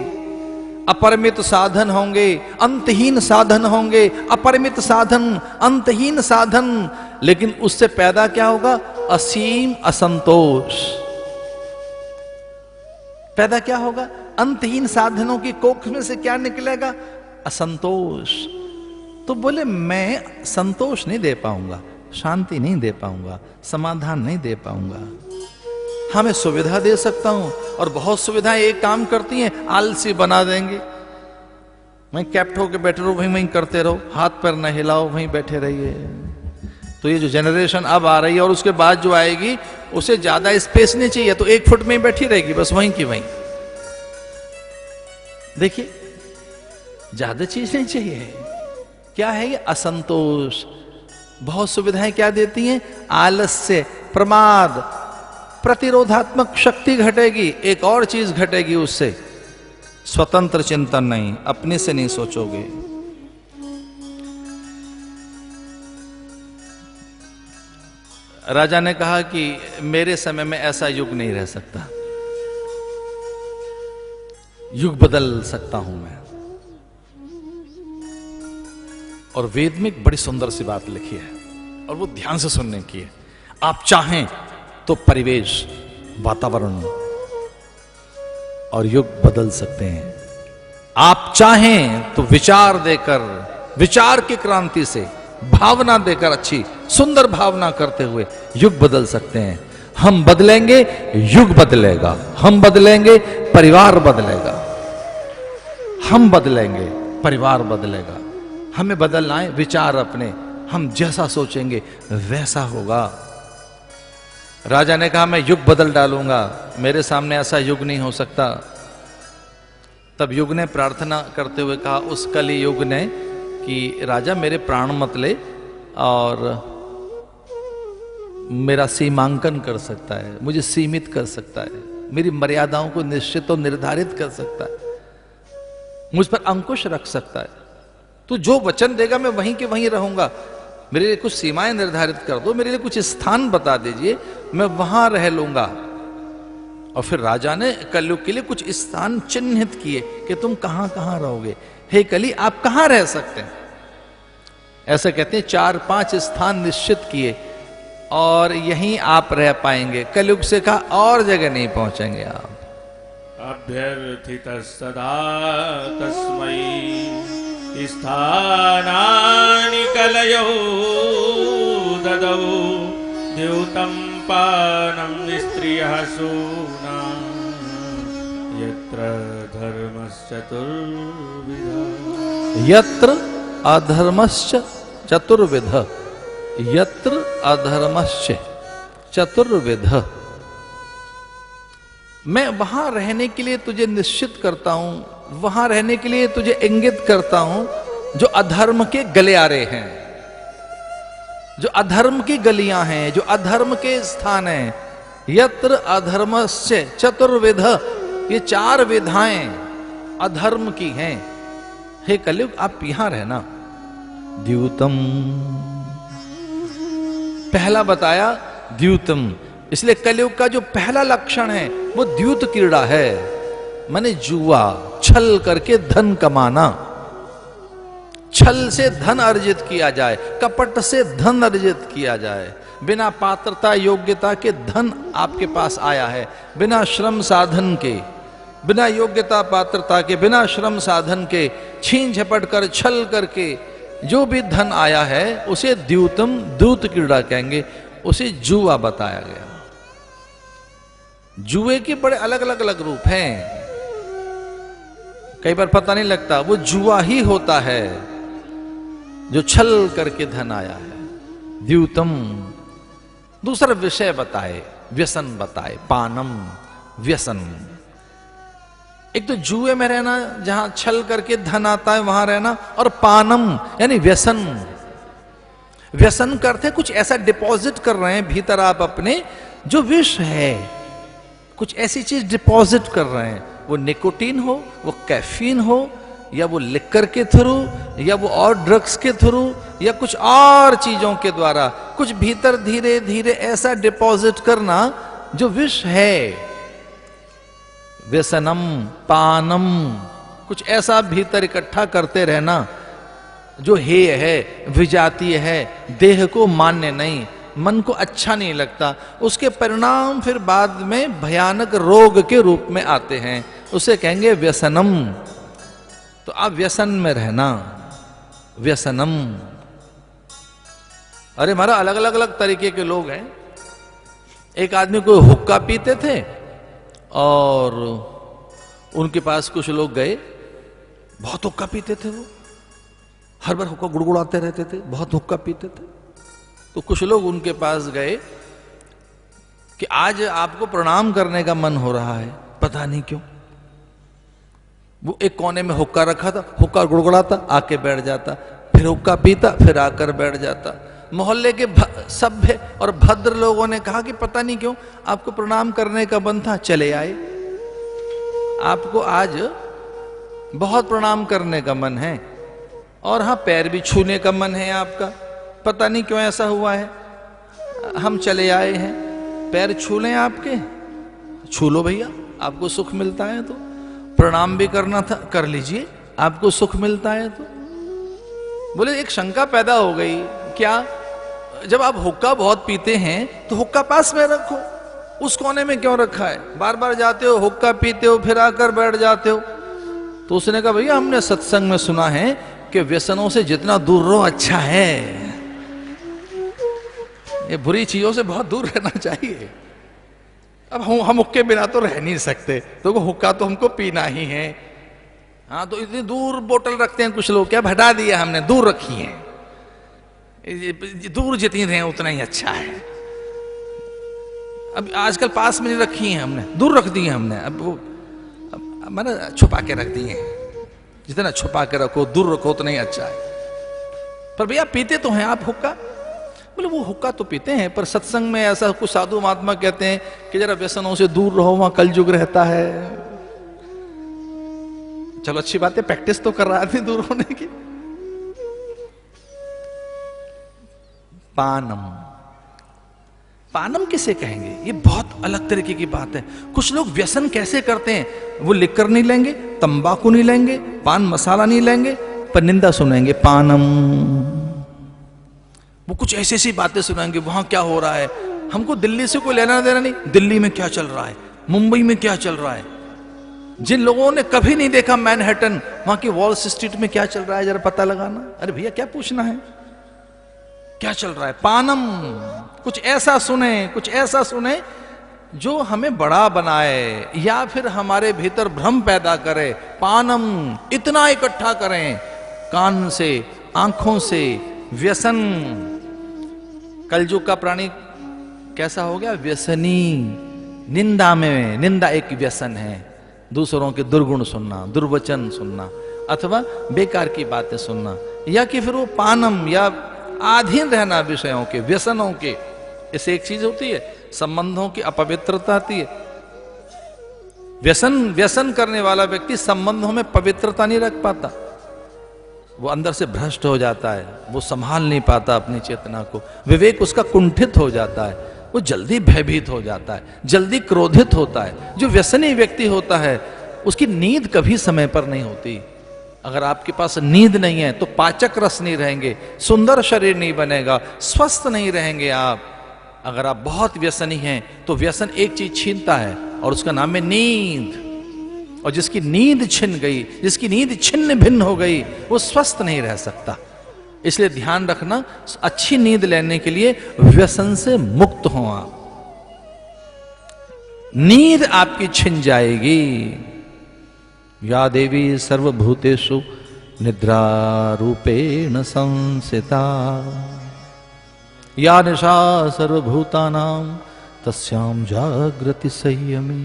अपरिमित साधन होंगे, अंतहीन साधन होंगे, अपरिमित साधन, अंतहीन साधन। लेकिन उससे पैदा क्या होगा? असीम असंतोष पैदा क्या होगा? अंतहीन साधनों की कोख में से क्या निकलेगा? असंतोष। तो बोले मैं संतोष नहीं दे पाऊंगा, शांति नहीं दे पाऊंगा, समाधान नहीं दे पाऊंगा। हाँ मैं सुविधा दे सकता हूं, और बहुत सुविधाएं एक काम करती हैं, आलसी बना देंगे। वहीं कैप्ट होके बैठे रहो, वहीं करते रहो, हाथ पैर न हिलाओ, वहीं बैठे रहिए। तो ये जो जनरेशन अब आ रही है और उसके बाद जो आएगी, उसे ज्यादा स्पेस नहीं चाहिए, तो 1 फुट में ही बैठी रहेगी, बस वहीं की वहीं। देखिए ज्यादा चीज नहीं चाहिए। क्या है ये? असंतोष। बहुत सुविधाएं क्या देती हैं? आलस्य, प्रमाद, प्रतिरोधात्मक शक्ति घटेगी, एक और चीज घटेगी उससे, स्वतंत्र चिंतन नहीं, अपने से नहीं सोचोगे। राजा ने कहा कि मेरे समय में ऐसा युग नहीं रह सकता, युग बदल सकता हूं मैं। और वेद में एक बड़ी सुंदर सी बात लिखी है, और वो ध्यान से सुनने की है। आप चाहें तो परिवेश, वातावरण और युग बदल सकते हैं। आप चाहें तो विचार देकर, विचार की क्रांति से, भावना देकर, अच्छी सुंदर भावना करते हुए युग बदल सकते हैं। हम बदलेंगे, युग बदलेगा। हम बदलेंगे, परिवार बदलेगा। हम बदलेंगे, परिवार बदलेगा। हमें बदलना है विचार अपने, हम जैसा सोचेंगे वैसा होगा। राजा ने कहा मैं युग बदल डालूंगा, मेरे सामने ऐसा युग नहीं हो सकता। तब युग ने प्रार्थना करते हुए कहा, उस कली युग ने, कि राजा मेरे प्राण मत ले, और मेरा सीमांकन कर सकता है, मुझे सीमित कर सकता है, मेरी मर्यादाओं को निश्चित और निर्धारित कर सकता है, मुझ पर अंकुश रख सकता है। तो जो वचन देगा मैं वहीं के वहीं रहूंगा। मेरे लिए कुछ सीमाएं निर्धारित कर दो, मेरे लिए कुछ स्थान बता दीजिए, मैं वहां रह लूंगा। और फिर राजा ने कलयुग के लिए कुछ स्थान चिन्हित किए कि तुम कहां कहां रहोगे। हे कली, आप कहां रह सकते हैं? ऐसे कहते हैं 4-5 स्थान निश्चित किए, और यहीं आप रह पाएंगे। कलयुग से कहा और जगह नहीं पहुंचेंगे आप। अभ्यर्थित सदा तस्मै स्थानानि कलयौ ददौ द्यूतं पानं स्त्रियः सूना यत्र धर्मश्चतुर्विधः। यत्र अधर्मश्च चतुर्विध, यत्र अधर्मश्च चतुर्विध। मैं वहां रहने के लिए तुझे निश्चित करता हूं, वहां रहने के लिए तुझे इंगित करता हूं जो अधर्म के गलियारे हैं, जो अधर्म की गलियां हैं, जो अधर्म के स्थान हैं। यत्र अधर्मस्य चतुर्विध, ये 4 विधाएं अधर्म की हैं। हे कलयुग, आप यहां रहना। द्यूतम, पहला बताया द्यूतम, इसलिए कलयुग का जो पहला लक्षण है वो द्यूत क्रीड़ा है, माने जुआ, छल करके धन कमाना। छल से धन अर्जित किया जाए, कपट से धन अर्जित किया जाए, बिना पात्रता योग्यता के धन आपके पास आया है, बिना श्रम साधन के, बिना योग्यता पात्रता के, बिना श्रम साधन के, छीन झपट कर छल करके जो भी धन आया है उसे द्यूतम, दूत क्रीड़ा कहेंगे, उसे जुआ बताया गया। जुए के बड़े अलग अलग रूप हैं, कई बार पता नहीं लगता वो जुआ ही होता है जो छल करके धन आया है। द्यूतम। दूसरा विषय बताए, व्यसन बताए, पानम, व्यसन। एक तो जुए में रहना जहां छल करके धन आता है वहां रहना, और पानम यानी व्यसन। व्यसन करते कुछ ऐसा डिपॉजिट कर रहे हैं भीतर आप अपने जो विष है, कुछ ऐसी चीज डिपॉजिट कर रहे हैं, वो निकोटीन हो, वो कैफीन हो, या वो लिकर के थ्रू, या वो और ड्रग्स के थ्रू, या कुछ और चीजों के द्वारा कुछ भीतर धीरे धीरे ऐसा डिपॉजिट करना जो विष है। व्यसनम, पानम, कुछ ऐसा भीतर इकट्ठा करते रहना जो हेय है, विजातीय है, देह को मान्य नहीं, मन को अच्छा नहीं लगता, उसके परिणाम फिर बाद में भयानक रोग के रूप में आते हैं, उसे कहेंगे व्यसनम। तो आप व्यसन में रहना, व्यसनम। अरे हमारा अलग अलग तरीके के लोग हैं। एक आदमी को हुक्का पीते थे और उनके पास कुछ लोग गए, बहुत हुक्का पीते थे, वो हर बार हुक्का गुड़गुड़ाते रहते थे, बहुत हुक्का पीते थे। तो कुछ लोग उनके पास गए कि आज आपको प्रणाम करने का मन हो रहा है, पता नहीं क्यों। वो एक कोने में हुक्का रखा था, हुक्का गुड़गुड़ाता, आके बैठ जाता, फिर हुक्का पीता, फिर आकर बैठ जाता। मोहल्ले के सभ्य और भद्र लोगों ने कहा कि पता नहीं क्यों आपको प्रणाम करने का मन था, चले आए, आपको आज बहुत प्रणाम करने का मन है, और हाँ पैर भी छूने का मन है आपका, पता नहीं क्यों ऐसा हुआ है, हम चले आए हैं, पैर छू लें आपके, छू लो भैया, आपको सुख मिलता है तो। प्रणाम भी करना था, कर लीजिए, आपको सुख मिलता है तो। बोले एक शंका पैदा हो गई, क्या? जब आप हुक्का बहुत पीते हैं तो हुक्का पास में रखो, उस कोने में क्यों रखा है? बार बार जाते हो, हुक्का पीते हो, फिर आकर बैठ जाते हो। तो उसने कहा भैया हमने सत्संग में सुना है कि व्यसनों से जितना दूर रहो अच्छा है, ये बुरी चीजों से बहुत दूर रहना चाहिए। अब हम हुक्के बिना तो रह नहीं सकते, तो हुक्का तो हमको पीना ही है। हाँ, तो इतनी दूर बोतल रखते हैं कुछ लोग, क्या हटा दिया हमने, दूर रखी है, दूर जितनी रहे उतना ही अच्छा है। अब आजकल पास में नहीं रखी है हमने, दूर रख दी है हमने, अब वो मैंने छुपा के रख दी है, जितना छुपा के रखो, दूर रखो उतना ही अच्छा है। पर भैया पीते तो हैं आप हुक्का? बोले वो हुक्का तो पीते हैं, पर सत्संग में ऐसा कुछ साधु महात्मा कहते हैं कि जरा व्यसनों से दूर रहो, वहां कलयुग रहता है। चलो अच्छी बात है, प्रैक्टिस तो कर रहा थी दूर होने की। पानम, पानम किसे कहेंगे? ये बहुत अलग तरीके की बात है। कुछ लोग व्यसन कैसे करते हैं, वो लिकर नहीं लेंगे, तंबाकू नहीं लेंगे, पान मसाला नहीं लेंगे, पर निंदा सुनेंगे, पानम। वो कुछ ऐसी ऐसी बातें सुनाएंगे, वहां क्या हो रहा है, हमको दिल्ली से कोई लेना देना नहीं, दिल्ली में क्या चल रहा है, मुंबई में क्या चल रहा है। जिन लोगों ने कभी नहीं देखा मैनहट्टन, वहां की वॉल स्ट्रीट में क्या चल रहा है जरा पता लगाना। अरे भैया क्या पूछना है, क्या चल रहा है? पानम। कुछ ऐसा सुने, कुछ ऐसा सुने जो हमें बड़ा बनाए या फिर हमारे भीतर भ्रम पैदा करे। पानम, इतना इकट्ठा करें, कान से, आंखों से, व्यसन। कलयुग का प्राणी कैसा हो गया? व्यसनी। निंदा में, निंदा एक व्यसन है, दूसरों के दुर्गुण सुनना, दुर्वचन सुनना, अथवा बेकार की बातें सुनना, या कि फिर वो पानम या आधीन रहना विषयों के, व्यसनों के। इससे एक चीज होती है, संबंधों की अपवित्रता आती है। व्यसन करने वाला व्यक्ति संबंधों में पवित्रता नहीं रख पाता, वो अंदर से भ्रष्ट हो जाता है, वो संभाल नहीं पाता अपनी चेतना को, विवेक उसका कुंठित हो जाता है, वो जल्दी भयभीत हो जाता है, जल्दी क्रोधित होता है। जो व्यसनी व्यक्ति होता है उसकी नींद कभी समय पर नहीं होती, अगर आपके पास नींद नहीं है तो पाचक रस नहीं रहेंगे, सुंदर शरीर नहीं बनेगा, स्वस्थ नहीं रहेंगे आप। अगर आप बहुत व्यसनी हैं तो व्यसन एक चीज छीनता है और उसका नाम है नींद। और जिसकी नींद छिन गई, जिसकी नींद छिन्न भिन्न हो गई, वो स्वस्थ नहीं रह सकता। इसलिए ध्यान रखना, अच्छी नींद लेने के लिए व्यसन से मुक्त हो आप। नींद आपकी छिन जाएगी। या देवी सर्वभूतेषु निद्रा रूपेण संसिता, या निशा सर्वभूतानां तस्याम जागृति संयमी।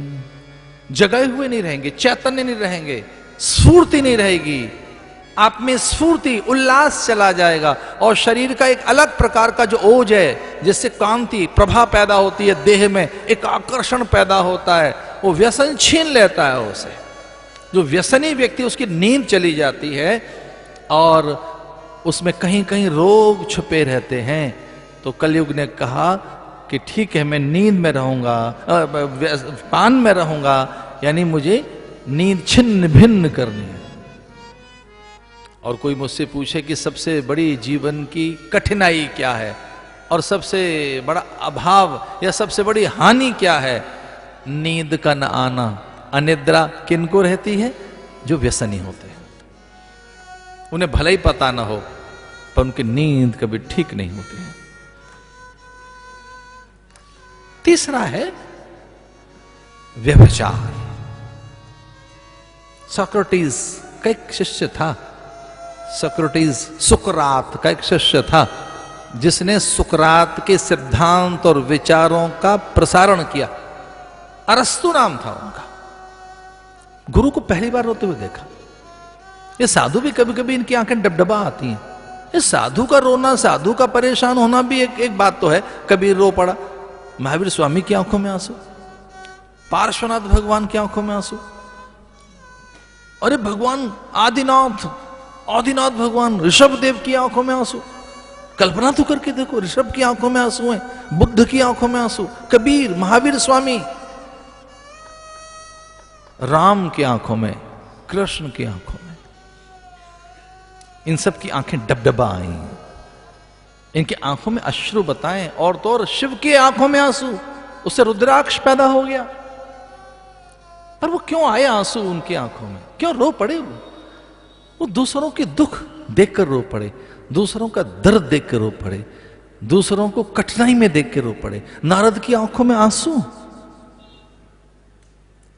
जगे हुए नहीं रहेंगे, चैतन्य नहीं रहेंगे, स्फूर्ति नहीं रहेगी, आप में स्फूर्ति उल्लास चला जाएगा। और शरीर का एक अलग प्रकार का जो ओज है, जिससे कांति प्रभा पैदा होती है देह में, एक आकर्षण पैदा होता है, वो व्यसन छीन लेता है उसे। जो व्यसनी व्यक्ति, उसकी नींद चली जाती है और उसमें कहीं कहीं रोग छुपे रहते हैं। तो कलयुग ने कहा कि ठीक है, मैं नींद में रहूंगा, पान में रहूंगा, यानी मुझे नींद छिन्न भिन्न करनी है। और कोई मुझसे पूछे कि सबसे बड़ी जीवन की कठिनाई क्या है और सबसे बड़ा अभाव या सबसे बड़ी हानि क्या है? नींद का न आना। अनिद्रा किनको रहती है? जो व्यसनी होते हैं। उन्हें भले ही पता ना हो, पर उनकी नींद कभी ठीक नहीं होती है। तीसरा है व्यभिचार। सोक्रेटिस का एक शिष्य था, सोक्रेटिस सुकरात का एक शिष्य था, जिसने सुकरात के सिद्धांत और विचारों का प्रसारण किया। अरस्तु नाम था उनका। गुरु को पहली बार रोते हुए देखा। ये साधु भी कभी कभी इनकी आंखें डबडबा आती हैं। ये साधु का रोना, साधु का परेशान होना भी एक बात तो है। कबीर रो पड़ा, महावीर स्वामी की आंखों में आंसू, पार्श्वनाथ भगवान की आंखों में आंसू, अरे भगवान आदिनाथ भगवान ऋषभ देव की आंखों में आंसू। कल्पना तो करके देखो, ऋषभ की आंखों में आंसू हैं, बुद्ध की आंखों में आंसू, कबीर, महावीर स्वामी, राम की आंखों में, कृष्ण की आंखों में, इन सब की आंखें डबडबा आई। इनकी आंखों में अश्रु बताएं, और तो और शिव की आंखों में आंसू, उससे रुद्राक्ष पैदा हो गया। पर वो क्यों आए आंसू उनकी आंखों में? क्यों रो पड़े? वो दूसरों के दुख देखकर रो पड़े, दूसरों का दर्द देखकर रो पड़े, दूसरों को कठिनाई में देख के रो पड़े। नारद की आंखों में आंसू,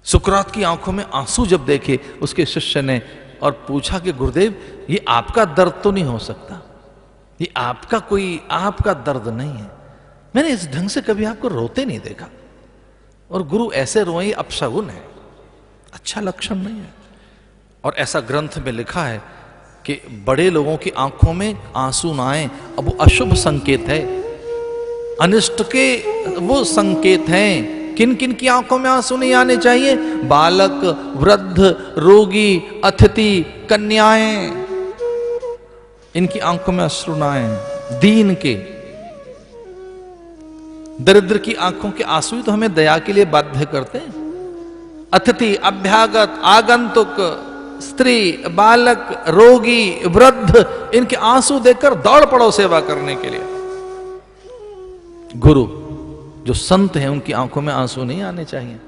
सुकरात की आंखों में आंसू जब देखे उसके शिष्य ने, और पूछा कि गुरुदेव, ये आपका दर्द तो नहीं हो सकता, ये आपका दर्द नहीं है, मैंने इस ढंग से कभी आपको रोते नहीं देखा, और गुरु ऐसे रोए ये अपशगुन है, अच्छा लक्षण नहीं है। और ऐसा ग्रंथ में लिखा है कि बड़े लोगों की आंखों में आंसू ना आए, अब वो अशुभ संकेत है, अनिष्ट के वो संकेत हैं। किन किन की आंखों में आंसू नहीं आने चाहिए? बालक, वृद्ध, रोगी, अतिथि, कन्याएं, इनकी आंखों में अश्रु ना आए। दीन के, दरिद्र की आंखों के आंसू ही तो हमें दया के लिए बाध्य करते हैं। अतिथि, अभ्यागत, आगंतुक, स्त्री, बालक, रोगी, वृद्ध, इनके आंसू देखकर दौड़ पड़ो सेवा करने के लिए। गुरु जो संत हैं, उनकी आंखों में आंसू नहीं आने चाहिए।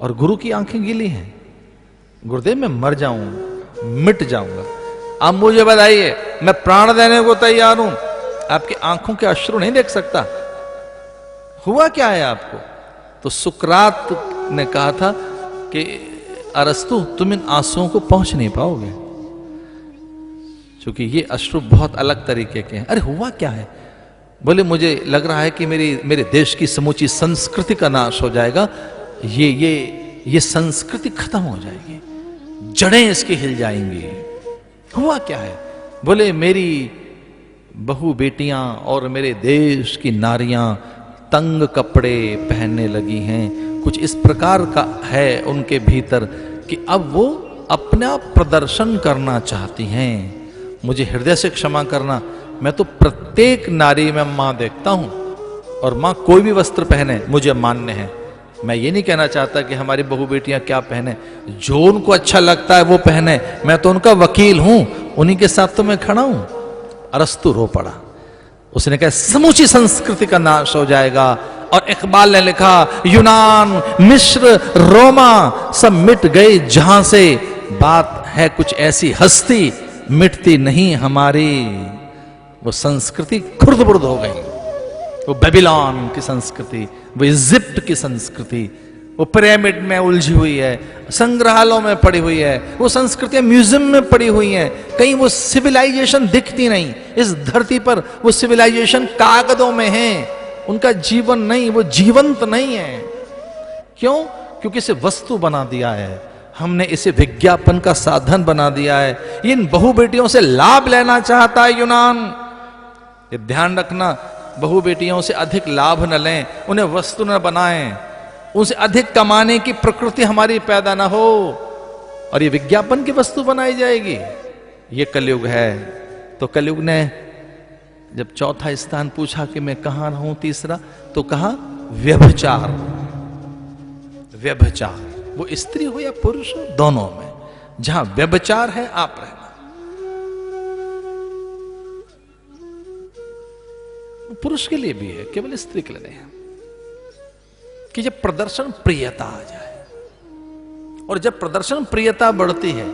और गुरु की आंखें गीली हैं। गुरुदेव, मैं मर जाऊं, मिट जाऊंगा, आप मुझे बताइए, मैं प्राण देने को तैयार हूं, आपकी आंखों के अश्रु नहीं देख सकता। हुआ क्या है आपको? तो सुकरात ने कहा था कि अरस्तु, तुम इन आंसुओं को पहुंच नहीं पाओगे, क्योंकि ये अश्रु बहुत अलग तरीके के हैं। अरे हुआ क्या है? बोले, मुझे लग रहा है कि मेरे देश की समूची संस्कृति का नाश हो जाएगा, ये संस्कृति खत्म हो जाएगी, जड़ें इसकी हिल जाएंगी। हुआ क्या है? बोले, मेरी बहु बेटियां और मेरे देश की नारियां तंग कपड़े पहनने लगी हैं। कुछ इस प्रकार का है उनके भीतर कि अब वो अपना प्रदर्शन करना चाहती हैं। मुझे हृदय से क्षमा करना, मैं तो प्रत्येक नारी में मां देखता हूं, और मां कोई भी वस्त्र पहने मुझे मान्य है, मैं ये नहीं कहना चाहता कि हमारी बहू बेटियां क्या पहने, जो उनको अच्छा लगता है वो पहने, मैं तो उनका वकील हूं, उन्हीं के साथ तो मैं खड़ा हूं। अरस्तु रो पड़ा, उसने कहा समूची संस्कृति का नाश हो जाएगा। और इकबाल ने लिखा यूनान, मिस्र, रोमा सब मिट गए जहां से, बात है कुछ ऐसी हस्ती मिटती नहीं हमारी। वो संस्कृति खुर्द-बुर्द हो गई, वो बेबीलोन की संस्कृति, वो इजिप्ट की संस्कृति, वो पिरामिड में उलझी हुई है, संग्रहालयों में पड़ी हुई है, वो संस्कृतियां म्यूजियम में पड़ी हुई हैं, कहीं वो सिविलाइजेशन दिखती नहीं। इस धरती पर वो सिविलाइजेशन कागजों में है, उनका जीवन नहीं, वो जीवंत नहीं है। क्यों? क्योंकि इसे वस्तु बना दिया है हमने, इसे विज्ञापन का साधन बना दिया है। इन बहु बेटियों से लाभ लेना चाहता है यूनान। ये ध्यान रखना, बहु बेटियों से अधिक लाभ न लें, उन्हें वस्तु न बनाएं, उनसे अधिक कमाने की प्रकृति हमारी पैदा ना हो और ये विज्ञापन की वस्तु बनाई जाएगी। ये कलयुग है। तो कलयुग ने जब चौथा स्थान पूछा कि मैं कहां रहूं, तीसरा तो कहा व्यभिचार। व्यभिचार, वो स्त्री हो या पुरुष हो, दोनों में जहां व्यभिचार है आप रहना। पुरुष के लिए भी है, केवल स्त्री के लिए नहीं है। कि जब प्रदर्शन प्रियता आ जाए, और जब प्रदर्शन प्रियता बढ़ती है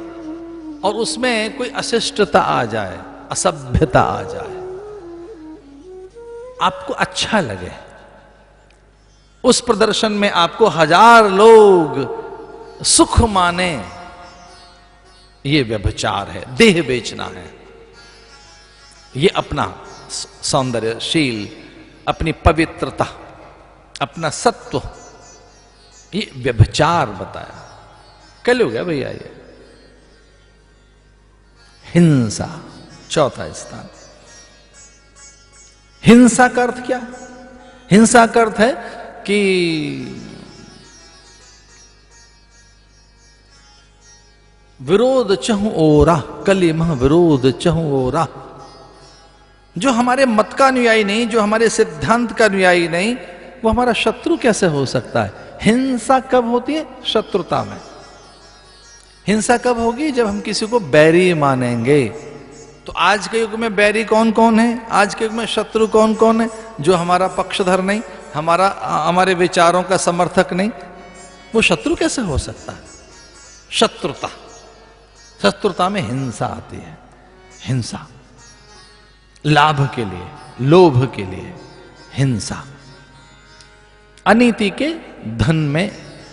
और उसमें कोई अशिष्टता आ जाए, असभ्यता आ जाए, आपको अच्छा लगे, उस प्रदर्शन में आपको 1000 लोग सुख माने, ये व्यभिचार है, देह बेचना है। ये अपना सौंदर्यशील, अपनी पवित्रता, अपना सत्व, ये व्यभिचार बताया। कलयुग है भैया ये। हिंसा, चौथा स्थान। हिंसा का अर्थ क्या? हिंसा का अर्थ है कि विरोध चहु ओरा, कलिमह विरोध चहु ओरा। जो हमारे मत का अनुयायी नहीं, जो हमारे सिद्धांत का अनुयायी नहीं, वो हमारा शत्रु कैसे हो सकता है? हिंसा कब होती है? शत्रुता में। हिंसा कब होगी? जब हम किसी को बैरी मानेंगे। तो आज के युग में बैरी कौन कौन है? आज के युग में शत्रु कौन कौन है? जो हमारा पक्षधर नहीं, हमारे विचारों का समर्थक नहीं, वो शत्रु कैसे हो सकता है? शत्रुता, शत्रुता में हिंसा आती है। हिंसा लाभ के लिए, लोभ के लिए हिंसा। अनीति के धन में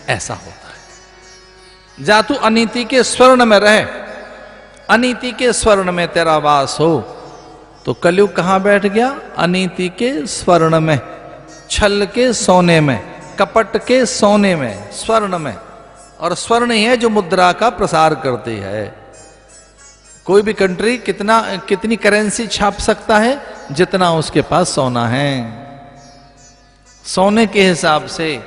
ऐसा होता है। जा तू अनीति के स्वर्ण में रहे, अनीति के स्वर्ण में तेरा वास हो। तो कलयुग कहां बैठ गया? अनीति के स्वर्ण में, छल के सोने में, कपट के सोने में, स्वर्ण में। और स्वर्ण ही है जो मुद्रा का प्रसार करती है। कोई भी कंट्री कितनी करेंसी छाप सकता है? जितना उसके पास सोना है, सोने के हिसाब से।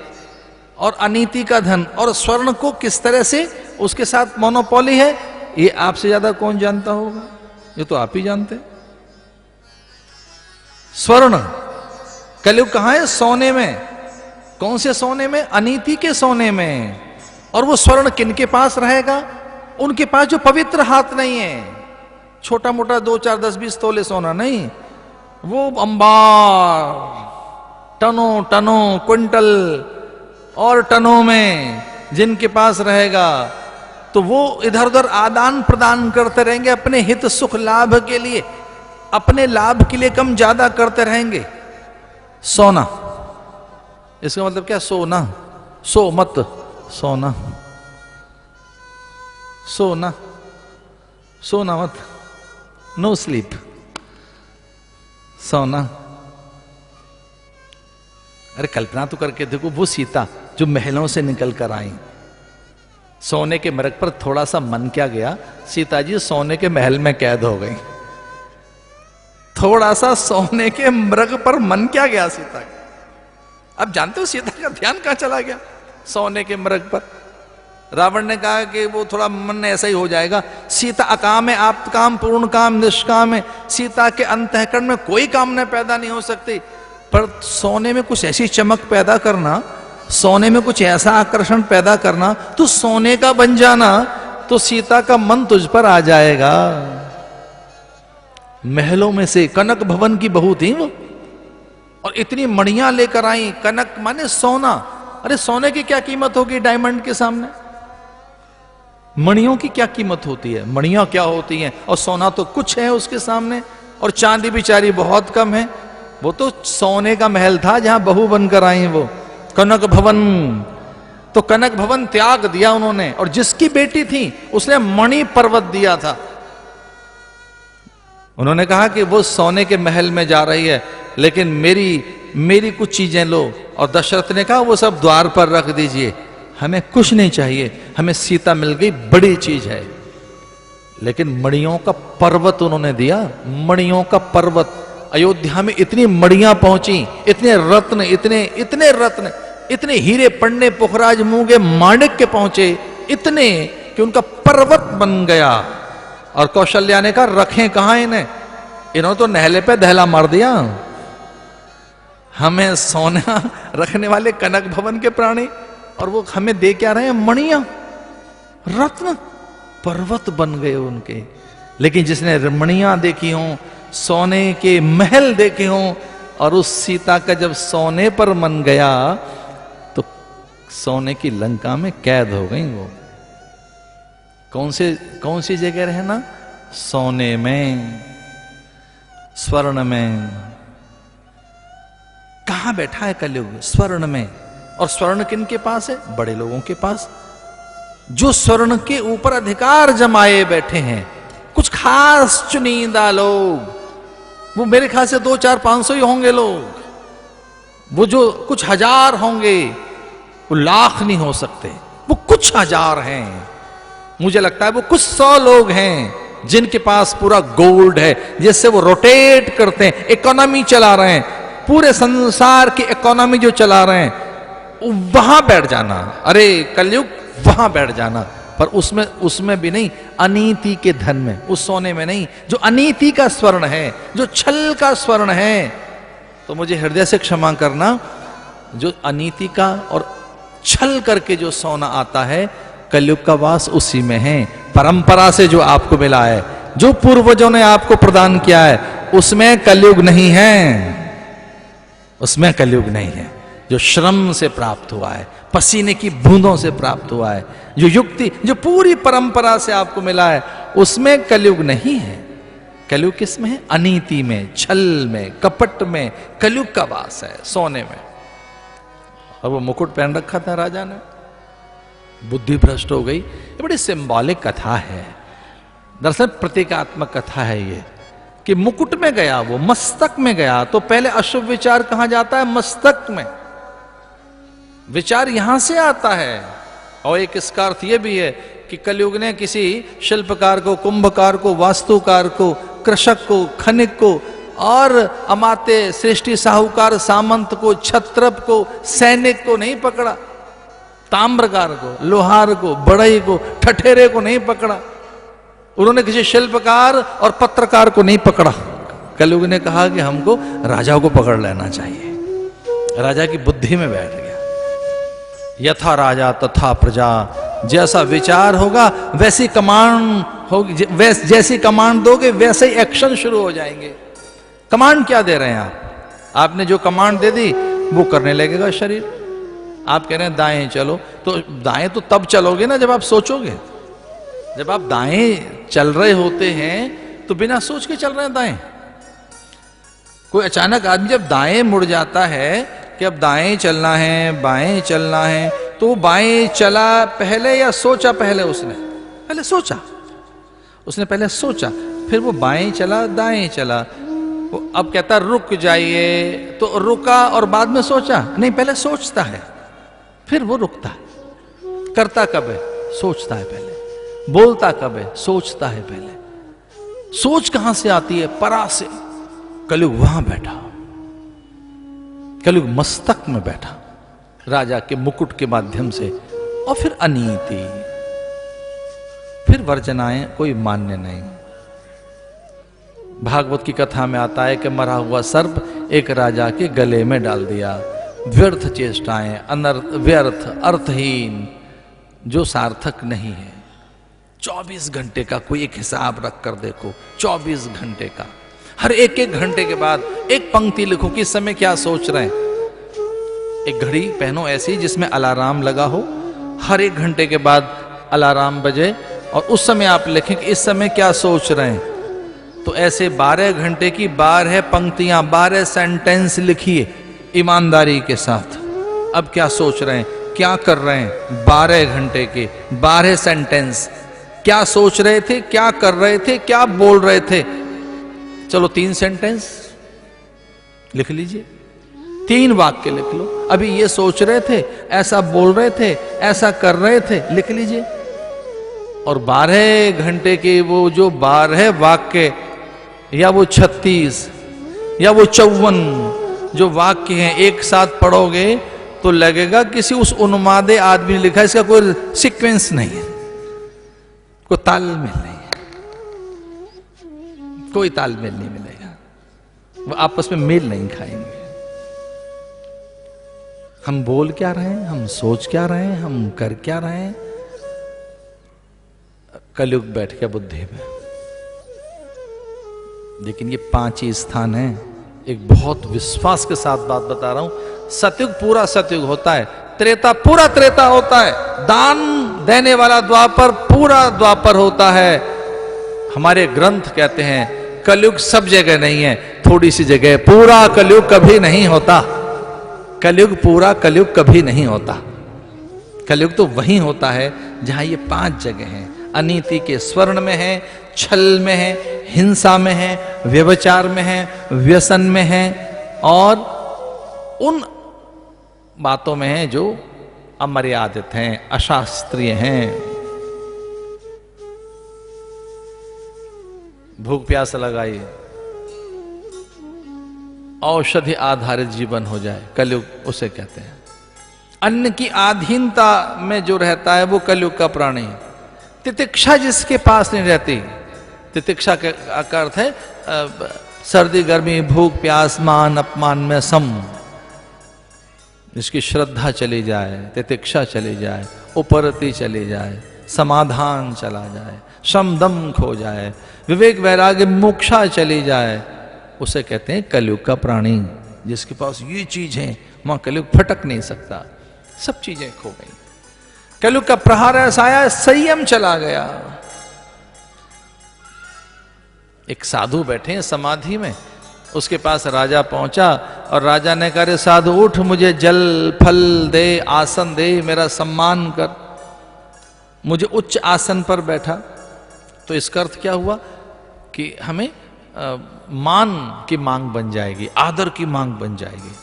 और अनीति का धन और स्वर्ण को किस तरह से उसके साथ मोनोपोली है, ये आपसे ज्यादा कौन जानता होगा? ये तो आप ही जानते हैं। स्वर्ण, कलयुग कहां है? सोने में। कौन से सोने में? अनीति के सोने में। और वो स्वर्ण किनके पास रहेगा? उनके पास जो पवित्र हाथ नहीं है। छोटा मोटा 2, 4, 10, 20 तोले सोना नहीं, वो अंबार, टनों टनों, क्विंटल और टनों में जिनके पास रहेगा, तो वो इधर उधर आदान प्रदान करते रहेंगे अपने हित सुख लाभ के लिए, अपने लाभ के लिए कम ज्यादा करते रहेंगे। सोना, इसका मतलब क्या? सोना, सो मत, सोना, सोना, सोना मत, नो स्लीप, सोना। अरे कल्पना तो करके देखो, वो सीता जो महलों से निकल कर आई, सोने के मृग पर थोड़ा सा मन क्या गया, सीता जी सोने के महल में कैद हो गई। थोड़ा सा सोने के मृग पर मन क्या गया सीता का? अब जानते हो सीता का ध्यान कहां चला गया? सोने के मृग पर। रावण ने कहा कि वो थोड़ा मन ऐसा ही हो जाएगा। सीता अकाम है, आप काम, पूर्ण काम, निष्काम है। सीता के अंतःकरण में कोई कामना पैदा नहीं हो सकती, पर सोने में कुछ ऐसी चमक पैदा करना सोने में कुछ ऐसा आकर्षण पैदा करना, तू सोने का बन जाना तो सीता का मन तुझ पर आ जाएगा। महलों में से कनक भवन की बहू थी वो, और इतनी मणियां लेकर आई। कनक माने सोना। अरे सोने की क्या कीमत होगी डायमंड के सामने? मणियों की क्या कीमत होती है? मणियां क्या होती हैं? और सोना तो कुछ है उसके सामने। और चांदी बिचारी बहुत कम है। वो तो सोने का महल था जहां बहू बनकर आई वो, कनक भवन। तो कनक भवन त्याग दिया उन्होंने, और जिसकी बेटी थी उसने मणि पर्वत दिया था। उन्होंने कहा कि वो सोने के महल में जा रही है, लेकिन मेरी कुछ चीजें लो। और दशरथ ने कहा वो सब द्वार पर रख दीजिए, हमें कुछ नहीं चाहिए, हमें सीता मिल गई, बड़ी चीज है। लेकिन मणियों का पर्वत उन्होंने दिया, मणियों का पर्वत। अयोध्या में इतनी मणियां पहुंची, इतने रत्न, इतने रत्न, इतने हीरे, पन्ने, पुखराज, मूंगे, माणिक के पहुंचे, इतने कि उनका पर्वत बन गया। और कौशल्या ने कहा रखें कहां इन्हें? इन्होंने तो नहले पे दहला मार दिया। हमें सोना रखने वाले कनक भवन के प्राणी, और वो हमें दे क्या रहे हैं? मणियां, रत्न, पर्वत बन गए उनके। लेकिन जिसने मणियां देखी हों, सोने के महल देखे हों, और उस सीता का जब सोने पर मन गया तो सोने की लंका में कैद हो गई वो। कौन सी जगह रहना? सोने में, स्वर्ण में। कहां बैठा है कलयुग? स्वर्ण में। और स्वर्ण किन के पास है? बड़े लोगों के पास, जो स्वर्ण के ऊपर अधिकार जमाए बैठे हैं। कुछ खास चुनिंदा लोग, वो मेरे ख्याल से 2, 4, 500 ही होंगे लोग। वो जो कुछ हजार होंगे, वो लाख नहीं हो सकते, वो कुछ हजार हैं। मुझे लगता है वो कुछ 100 लोग हैं जिनके पास पूरा गोल्ड है, जिससे वो रोटेट करते हैं, इकोनॉमी चला रहे हैं, पूरे संसार की इकोनॉमी जो चला रहे हैं। वहां बैठ जाना, अरे कलयुग, वहां बैठ जाना। पर उसमें भी नहीं, अनीति के धन में, उस सोने में नहीं, जो अनीति का स्वर्ण है, जो छल का स्वर्ण है। तो मुझे हृदय से क्षमा करना, जो अनीति का और छल करके जो सोना आता है, कलयुग का वास उसी में है। परंपरा से जो आपको मिला है, जो पूर्वजों ने आपको प्रदान किया है, उसमें कलयुग नहीं है, उसमें कलयुग नहीं है। जो श्रम से प्राप्त हुआ है, पसीने की बूंदों से प्राप्त हुआ है, जो युक्ति, जो पूरी परंपरा से आपको मिला है, उसमें कलयुग नहीं है। कलयुग किसमें है? अनीति में, छल में, कपट में कलयुग का वास है, सोने में। और वो मुकुट पहन रखा था राजा ने, बुद्धि भ्रष्ट हो गई। ये बड़ी सिंबॉलिक कथा है, दरअसल प्रतीकात्मक कथा है ये, कि मुकुट में गया, वो मस्तक में गया, तो पहले अशुभ विचार कहां जाता है? मस्तक में। विचार यहां से आता है। और एक इसका अर्थ यह भी है कि कलयुग ने किसी शिल्पकार को, कुंभकार को, वास्तुकार को, कृषक को, खनिक को, और अमात्य, सृष्टि, साहूकार, सामंत को, क्षत्रप को, सैनिक को नहीं पकड़ा, ताम्रकार को, लोहार को, बढ़ई को, ठठेरे को नहीं पकड़ा। उन्होंने किसी शिल्पकार और पत्रकार को नहीं पकड़ा। कलयुग ने कहा कि हमको राजा को पकड़ लेना चाहिए। राजा की बुद्धि में बैठ गया। यथा राजा तथा प्रजा, जैसा विचार होगा वैसी कमांड होगी, जैसी कमांड दोगे वैसे ही एक्शन शुरू हो जाएंगे। कमांड क्या दे रहे हैं आप? आपने जो कमांड दे दी वो करने लगेगा शरीर। आप कह रहे हैं दाएं चलो, तो दाएं तो तब चलोगे ना जब आप सोचोगे। जब आप दाएं चल रहे होते हैं तो बिना सोच के चल रहे हैं दाएं। कोई अचानक आदमी जब दाएं मुड़ जाता है कि अब दाएं चलना है, बाएं चलना है, तो वो बाएं चला पहले या सोचा पहले? उसने पहले सोचा, उसने पहले सोचा, फिर वो बाएं चला, दाएं चला। वो अब कहता रुक जाइए, तो रुका और बाद में सोचा? नहीं, पहले सोचता है फिर वो रुकता है। करता कब है? सोचता है पहले। बोलता कब है? सोचता है पहले। सोच कहां से आती है? परा से। कलयुग वहां बैठा, कलयुग मस्तक में बैठा, राजा के मुकुट के माध्यम से। और फिर अनीति, फिर वर्जनाएं कोई मान्य नहीं। भागवत की कथा में आता है कि मरा हुआ सर्प एक राजा के गले में डाल दिया। व्यर्थ चेष्टाएं, व्यर्थ, अर्थहीन, जो सार्थक नहीं है। 24 घंटे का कोई एक हिसाब रख कर देखो, 24 घंटे का, हर एक एक घंटे के बाद एक पंक्ति लिखो कि इस समय क्या सोच रहे हैं। एक घड़ी पहनो ऐसी जिसमें अलार्म लगा हो, हर एक घंटे के बाद अलार्म बजे और उस समय आप लिखें कि इस समय क्या सोच रहे हैं। तो ऐसे 12 घंटे की 12 पंक्तियां, 12 सेंटेंस लिखिए ईमानदारी के साथ। अब क्या सोच रहे हैं, क्या कर रहे हैं, 12 घंटे के 12 सेंटेंस, क्या सोच रहे थे, क्या कर रहे थे, क्या बोल रहे थे। चलो 3 सेंटेंस लिख लीजिए, 3 वाक्य लिख लो। अभी ये सोच रहे थे, ऐसा बोल रहे थे, ऐसा कर रहे थे, लिख लीजिए। और 12 घंटे के वो जो 12 वाक्य या वो 36 या वो 54 जो वाक्य हैं एक साथ पढ़ोगे तो लगेगा किसी उस उन्मादे आदमी ने लिखा है, इसका कोई सीक्वेंस नहीं है, कोई तालमेल नहीं है, कोई तालमेल नहीं मिलेगा, वो आपस में मेल नहीं खाएंगे। हम बोल क्या रहे हैं, हम सोच क्या रहे हैं, हम कर क्या रहे हैं। कलयुग बैठ गया बुद्धि में। लेकिन ये 5 ही स्थान है। एक बहुत विश्वास के साथ बात बता रहा हूं, सतयुग पूरा सतयुग होता है, त्रेता पूरा त्रेता होता है, दान देने वाला द्वापर पूरा द्वापर होता है। हमारे ग्रंथ कहते हैं कलयुग सब जगह नहीं है, थोड़ी सी जगह। पूरा कलयुग कभी नहीं होता, कलयुग पूरा कलयुग कभी नहीं होता। कलयुग तो वहीं होता है जहां ये 5 जगह हैं। अनीति के स्वर्ण में है, छल में है, हिंसा में है, व्यभिचार में है, व्यसन में है, और उन बातों में है जो अमर्यादित हैं, अशास्त्रीय हैं। भूख प्यास लगाई, औषधि आधारित जीवन हो जाए, कलयुग उसे कहते हैं। अन्न की अधीनता में जो रहता है वो कलयुग का प्राणी है। तितिक्षा जिसके पास नहीं रहती, तितिक्षा का अर्थ है सर्दी गर्मी भूख प्यास मान अपमान में सम। जिसकी श्रद्धा चली जाए, तितिक्षा चली जाए, उपरति चली जाए, समाधान चला जाए, शम दम खो जाए, विवेक वैराग्य मोक्षा चली जाए, उसे कहते हैं कलयुग का प्राणी। जिसके पास ये चीज है वहां कलयुग फटक नहीं सकता, सब चीजें खो गई। कलयुग का प्रहार ऐसा आया, संयम चला गया। एक साधु बैठे हैं समाधि में, उसके पास राजा पहुंचा और राजा ने कहा, साधु उठ, मुझे जल फल दे, आसन दे, मेरा सम्मान कर, मुझे उच्च आसन पर बैठा। तो इसका अर्थ क्या हुआ कि हमें मान की मांग बन जाएगी, आदर की मांग बन जाएगी।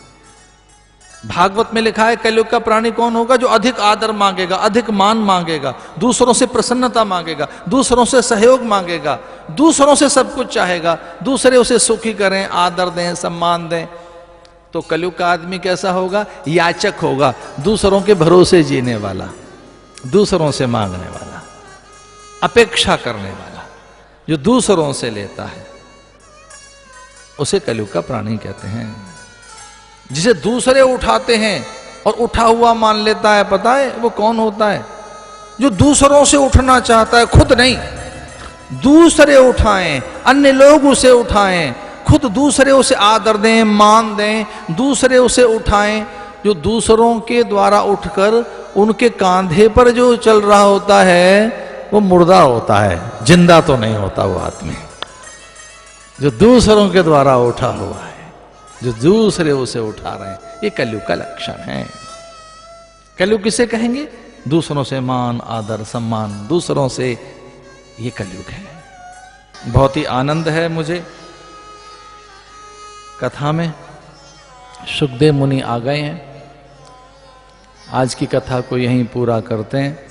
भागवत में लिखा है कलयुग का प्राणी कौन होगा, जो अधिक आदर मांगेगा, अधिक मान मांगेगा, दूसरों से प्रसन्नता मांगेगा, दूसरों से सहयोग मांगेगा, दूसरों से सब कुछ चाहेगा, दूसरे उसे सुखी करें, आदर दें, सम्मान दें। तो कलयुग का आदमी कैसा होगा, याचक होगा, दूसरों के भरोसे जीने वाला, दूसरों से मांगने वाला, अपेक्षा करने वाला, जो दूसरों से लेता है, उसे कलयुग का प्राणी कहते हैं। जिसे दूसरे उठाते हैं और उठा हुआ मान लेता है, पता है वो कौन होता है, जो दूसरों से उठना चाहता है, खुद नहीं। दूसरे उठाएं, अन्य लोग उसे उठाएं, खुद दूसरे उसे आदर दें, मान दें, दूसरे उसे उठाएं। जो दूसरों के द्वारा उठकर उनके कांधे पर जो चल रहा होता है वो मुर्दा होता है, जिंदा तो नहीं होता वो आदमी। जो दूसरों के द्वारा उठा हुआ है, जो दूसरे उसे उठा रहे हैं, ये कलयुग का लक्षण है। कलयुग किसे कहेंगे, दूसरों से मान आदर सम्मान, दूसरों से, ये कलयुग है। बहुत ही आनंद है मुझे कथा में। सुखदेव मुनि आ गए हैं, आज की कथा को यहीं पूरा करते हैं।